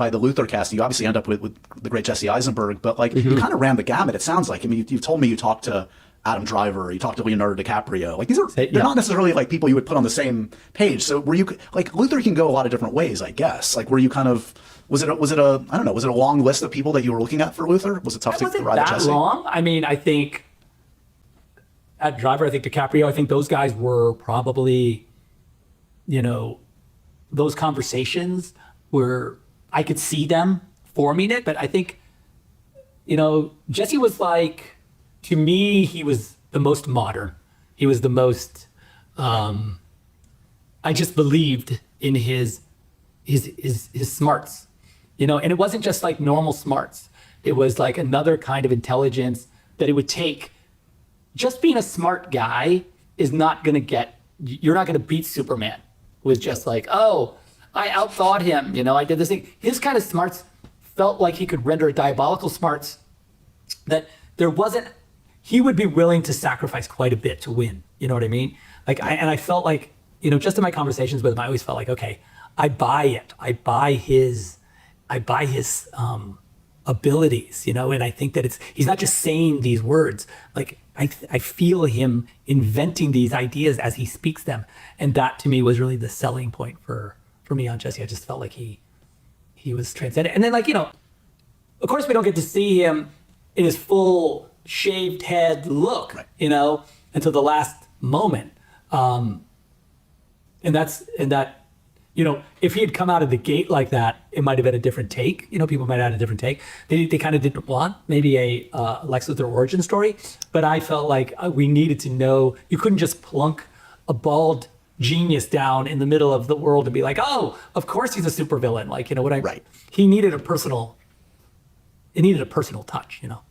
by the Luthor cast. You obviously end up with the great Jesse Eisenberg, but like you kind of ran the gamut. It sounds like. I mean, you've told me you talked to Adam Driver, you talked to Leonardo DiCaprio. Like these are they're not necessarily like people you would put on the same page. So were you like Luthor can go a lot of different ways, I guess. Like were you kind of was it a I don't know, was it a long list of people that you were looking at for Luthor? Was it tough to ride at Jesse? Long. I mean, I think at Driver, I think DiCaprio, I think those guys were probably, you know, those conversations where I could see them forming it. But I think, you know, Jesse was like, to me, he was the most modern. He was the most, I just believed in his smarts, you know, and it wasn't just like normal smarts. It was like another kind of intelligence that it would take. Just being a smart guy is not going to you're not going to beat Superman with just like, oh, I outthought him, you know, I did this thing. His kind of smarts felt like he could render diabolical smarts that he would be willing to sacrifice quite a bit to win. You know what I mean? Like, I felt like, you know, just in my conversations with him, I always felt like, okay, I buy it. I buy his abilities, you know, and I think that he's not just saying these words. Like I feel him inventing these ideas as he speaks them. And that to me was really the selling point for me on Jesse. I just felt like he was transcendent. And then like, you know, of course we don't get to see him in his full shaved head look, right, you know, until the last moment. And that, you know, if he had come out of the gate like that, it might have been a different take. You know, people might have had a different take. They kind of didn't want maybe a Lex Luthor origin story, but I felt like we needed to know. You couldn't just plunk a bald genius down in the middle of the world and be like, oh, of course he's a supervillain. Like, you know what right. He needed a personal touch, you know.